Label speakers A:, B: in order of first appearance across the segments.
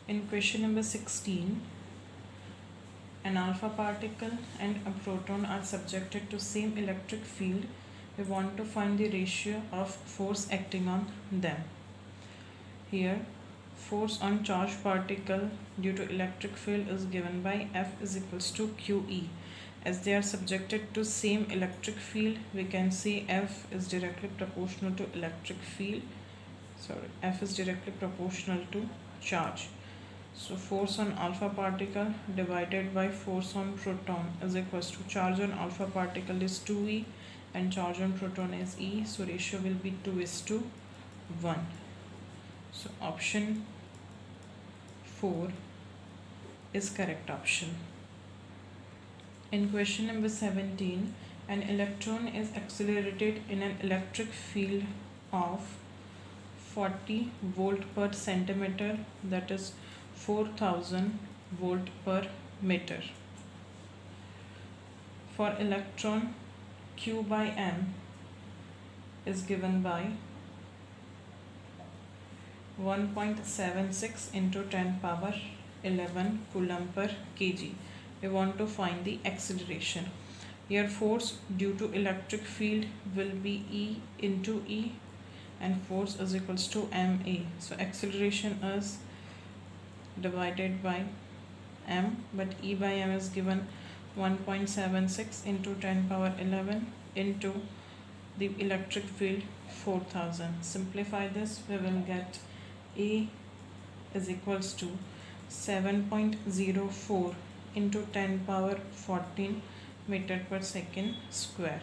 A: In question number 16, an alpha particle and a proton are subjected to same electric field. We want to find the ratio of force acting on them. Here, force on charged particle due to electric field is given by F is equals to QE. As they are subjected to same electric field, we can say F is directly proportional to electric field. F is directly proportional to charge. So force on alpha particle divided by force on proton is equals to charge on alpha particle is 2E and charge on proton is E. So ratio will be 2:1. So option 4 is correct option. In question number 17, an electron is accelerated in an electric field of 40 volt per centimeter, that is 4000 volt per meter. For electron, Q by M is given by 1.76 into 10 power 11 coulomb per kg. We want to find the acceleration. Here force due to electric field will be E into E and force is equals to ma. So acceleration is divided by m, but E by m is given 1.76 into 10 power 11 into the electric field 4000. Simplify this, we will get A is equals to 7.04 into 10 power 14 meter per second square.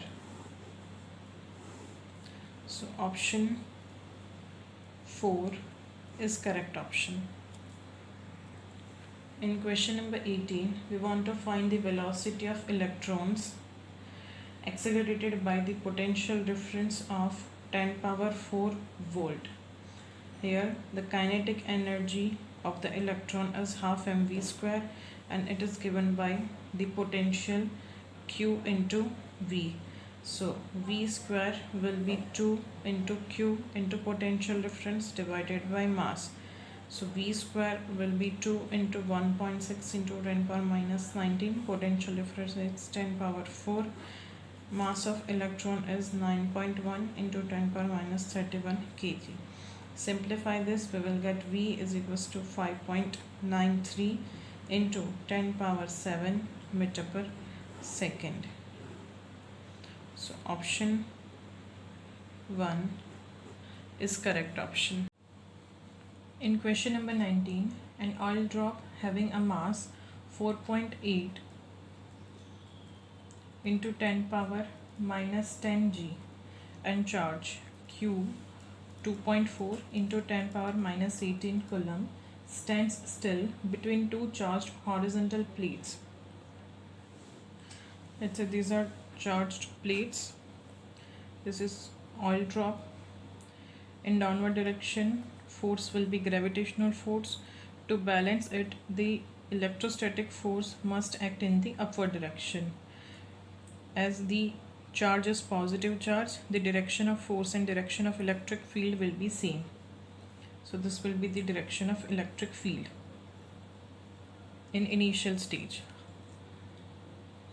A: So option 4 is correct option. In question number 18, we want to find the velocity of electrons accelerated by the potential difference of 10 power 4 volt. Here the kinetic energy of the electron is half mv square and it is given by the potential Q into V. So V square will be 2 into Q into potential difference divided by mass. So V square will be 2 into 1.6 into 10 power minus 19. Potential difference is 10 power 4. Mass of electron is 9.1 into 10 power minus 31 kg. Simplify this, we will get V is equals to 5.93 into 10 power 7 meter per second. So option 1 is correct option. In question number 19, an oil drop having a mass 4.8 into 10 power minus 10 g and charge Q 2.4 into 10 power minus 18 coulomb stands still between two charged horizontal plates. Let's say these are charged plates. This is oil drop. In downward direction, force will be gravitational force. To balance it, the electrostatic force must act in the upward direction. As the charge is positive charge, the direction of force and direction of electric field will be same. So this will be the direction of electric field in initial stage.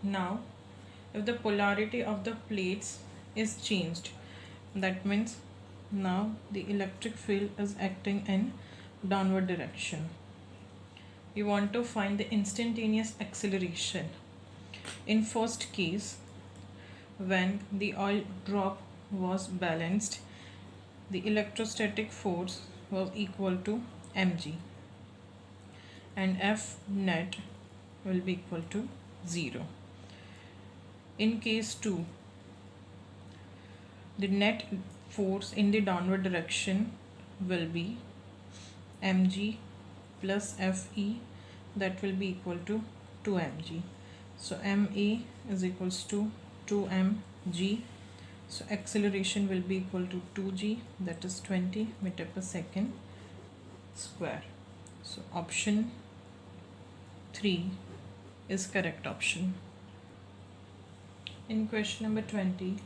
A: Now, if the polarity of the plates is changed, that means now the electric field is acting in downward direction. We want to find the instantaneous acceleration. In first case, when the oil drop was balanced, the electrostatic force was equal to mg and F net will be equal to 0. In case 2, the net force in the downward direction will be mg plus Fe, that will be equal to 2mg. So ma is equals to 2mg. So acceleration will be equal to 2g, that is 20 meter per second square. So option 3 is correct option. In question number 20,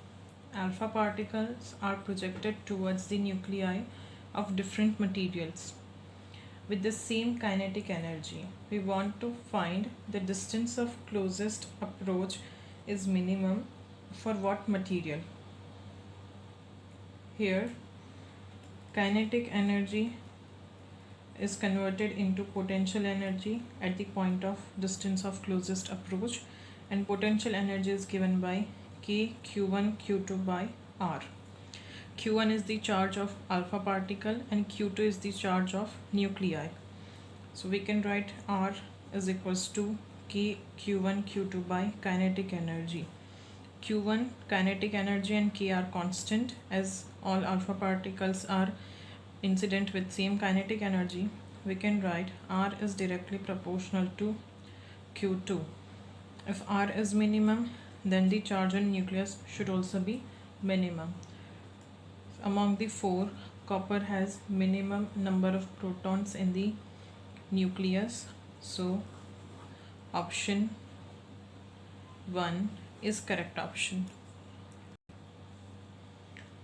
A: alpha particles are projected towards the nuclei of different materials. with the same kinetic energy. We want to find the distance of closest approach is minimum for what material. Here, kinetic energy is converted into potential energy at the point of distance of closest approach, and potential energy is given by K Q1 Q2 by R. Q1 is the charge of alpha particle and Q2 is the charge of nuclei. So we can write R is equals to K Q1 Q2 by kinetic energy. Q1 kinetic energy and K are constant as all alpha particles are incident with same kinetic energy. We can write R is directly proportional to Q2. If R is minimum, then the charge on nucleus should also be minimum. Among the four, copper has minimum number of protons in the nucleus. So option 1 is correct option.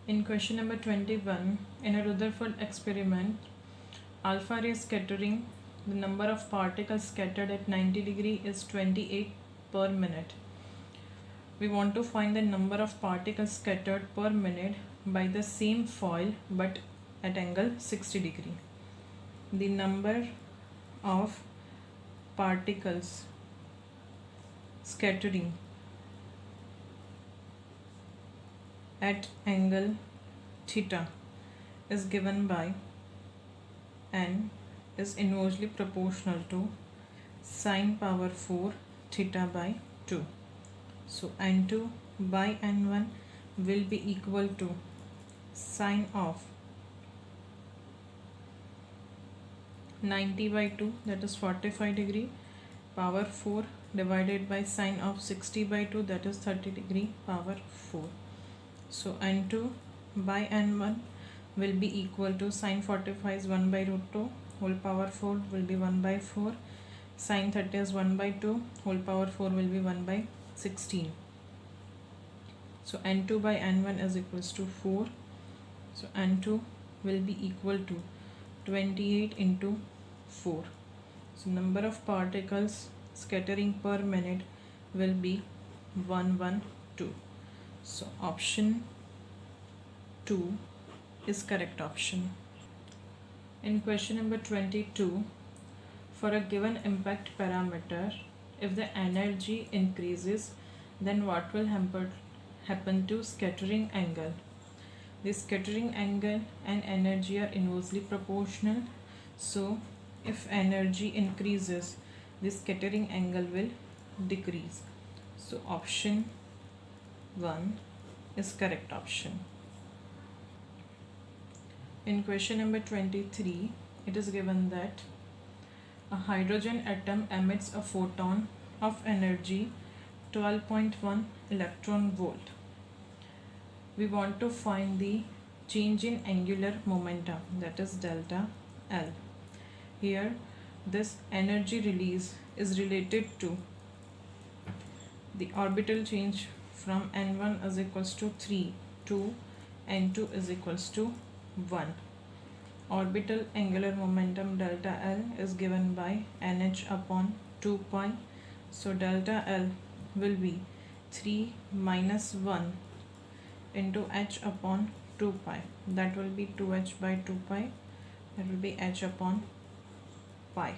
A: In question number 21, in a Rutherford experiment, alpha ray scattering, the number of particles scattered at 90 degree is 28 per minute. We want to find the number of particles scattered per minute by the same foil but at angle 60 degree. The number of particles scattering at angle theta is given by n is inversely proportional to sine power 4 theta by 2. So n2 by n1 will be equal to sine of 90 by 2, that is 45 degree, power 4 divided by sine of 60 by 2, that is 30 degree, power 4. So n2 by n1 will be equal to sine 45 is 1 by root 2, whole power 4 will be 1 by 4, sine 30 is 1 by 2, whole power 4 will be 1 by 16. So n2 by n1 is equals to 4. So n2 will be equal to 28 into 4. So number of particles scattering per minute will be 112. So option 2 is correct option. In question number 22, for a given impact parameter, if the energy increases, then what will happen to scattering angle? The scattering angle and energy are inversely proportional. So if energy increases, the scattering angle will decrease. So option 1 is correct option. In question number 23, it is given that a hydrogen atom emits a photon of energy 12.1 electron volt. We want to find the change in angular momentum, that is delta L. Here this energy release is related to the orbital change from n1 is equals to 3 to n2 is equals to 1. Orbital angular momentum delta L is given by nh upon 2 pi. So delta L will be 3 minus 1 into h upon 2 pi. That will be 2h by 2 pi. That will be h upon pi.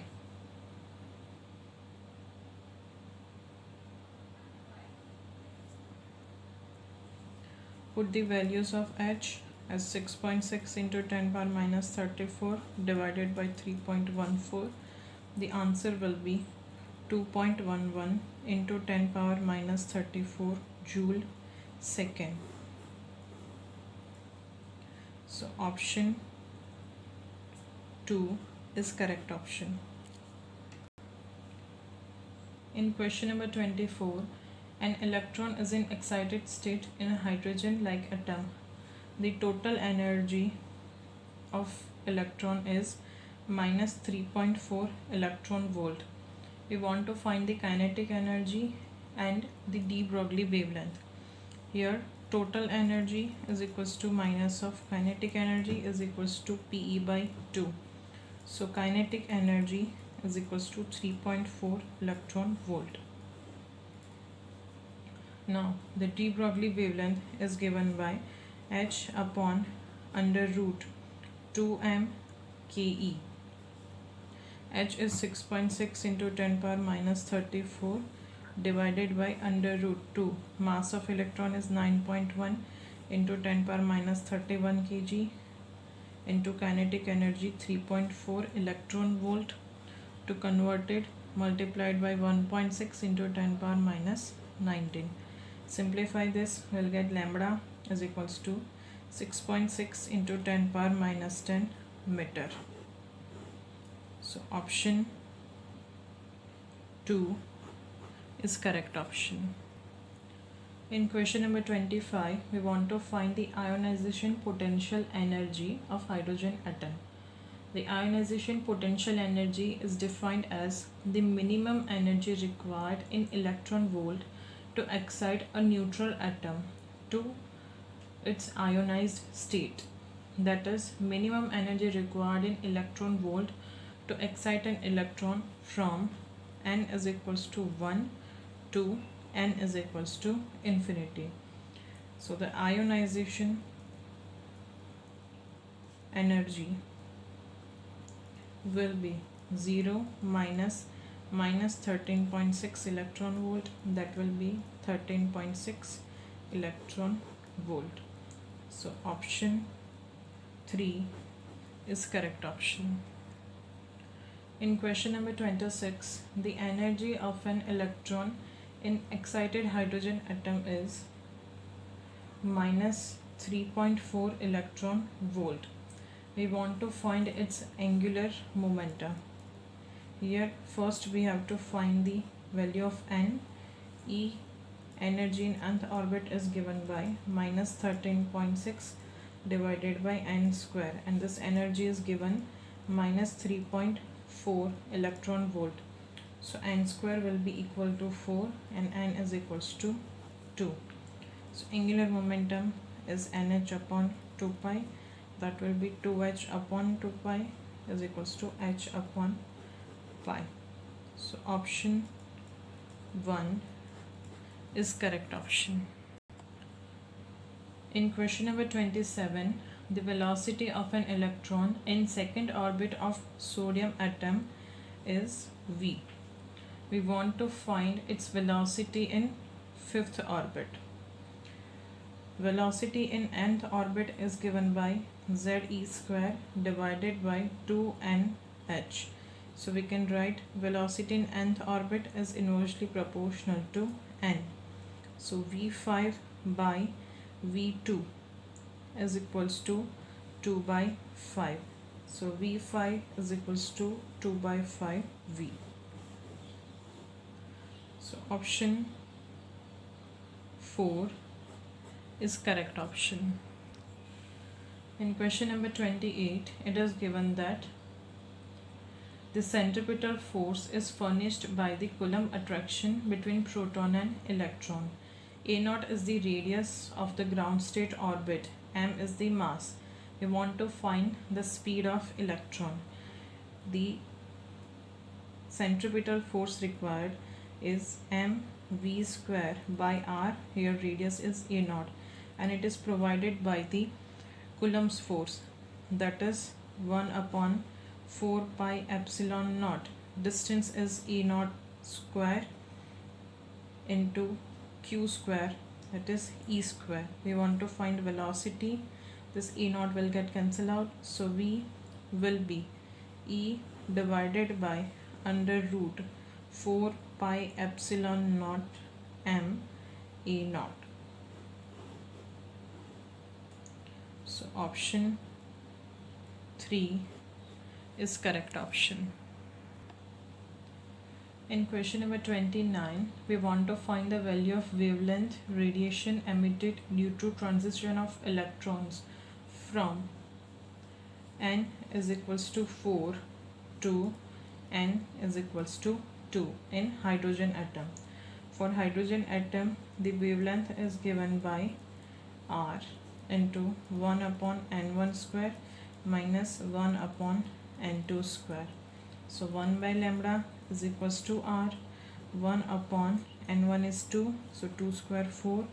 A: Put the values of h as 6.6 into 10 power minus 34 divided by 3.14. The answer will be 2.11 into 10 power minus 34 joule second. So option 2 is correct option. In question number 24, an electron is in excited state in a hydrogen-like atom. The total energy of electron is minus 3.4 electron volt. We want to find the kinetic energy and the de Broglie wavelength. Here total energy is equals to minus of kinetic energy is equals to PE by 2. So kinetic energy is equals to 3.4 electron volt. Now the de Broglie wavelength is given by h upon under root 2m ke. H is 6.6 into 10 power minus 34 divided by under root 2. Mass of electron is 9.1 into 10 power minus 31 kg into kinetic energy 3.4 electron volt. To convert it, multiplied by 1.6 into 10 power minus 19. Simplify this, we'll get lambda is equals to 6.6 into 10 power minus 10 meter. So option 2 is correct option. In question number 25, we want to find the ionization potential energy of hydrogen atom. The ionization potential energy is defined as the minimum energy required in electron volt to excite a neutral atom to its ionized state. That is, minimum energy required in electron volt to excite an electron from n is equals to 1 to n is equals to infinity. So the ionization energy will be 0 minus 13.6 electron volt, that will be 13.6 electron volt. So option 3 is correct option. In question number 26, the energy of an electron in excited hydrogen atom is minus 3.4 electron volt. We want to find its angular momentum. Here first we have to find the value of n. E energy in nth orbit is given by minus 13.6 divided by n square, and this energy is given minus 3.4 electron volt. So n square will be equal to 4 and n is equals to 2. So angular momentum is nh upon 2 pi, that will be 2h upon 2 pi is equals to h upon pi. So option 1 is correct option. In question number 27, the velocity of an electron in second orbit of sodium atom is v. We want to find its velocity in fifth orbit. Velocity in nth orbit is given by ze square divided by 2nh. So we can write velocity in nth orbit is inversely proportional to n. So v5 by v2 is equals to 2 by 5. So v5 is equals to 2 by 5 v. So option 4 is correct option. In question number 28, it is given that the centripetal force is furnished by the Coulomb attraction between proton and electron. A0 is the radius of the ground state orbit, m is the mass. We want to find the speed of electron. The centripetal force required is mv square by r, here radius is A0, and it is provided by the Coulomb's force, that is 1 upon 4 pi epsilon naught. Distance is E0 square into q square, that is e square. We want to find velocity. This E0 will get cancelled out, so v will be E divided by under root 4 pi epsilon naught m E0. So option 3 is correct option. In question number 29, we want to find the value of wavelength radiation emitted due to transition of electrons from n is equals to 4 to n is equals to 2 in hydrogen atom. For hydrogen atom, the wavelength is given by r into 1 upon n1 square minus 1 upon n2 square. So 1 by lambda is equals to r, 1 upon n1 is 2, so 2 square 4,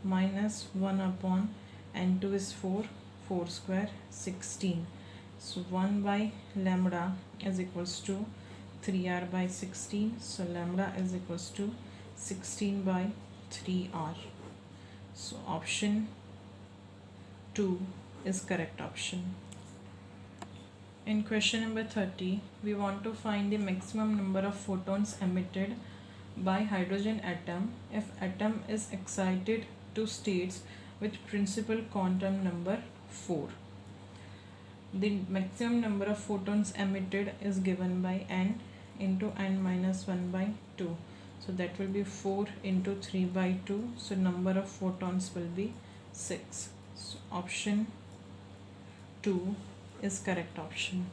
A: minus 1 upon n2 is 4, 4 square 16. So 1 by lambda is equals to 3r by 16, so lambda is equals to 16 by 3r. So option 2 is correct option. In question number 30, we want to find the maximum number of photons emitted by hydrogen atom if atom is excited to states with principal quantum number 4. The maximum number of photons emitted is given by n into n minus 1 by 2. So that will be 4 into 3 by 2. So number of photons will be 6. So option 2 is correct option.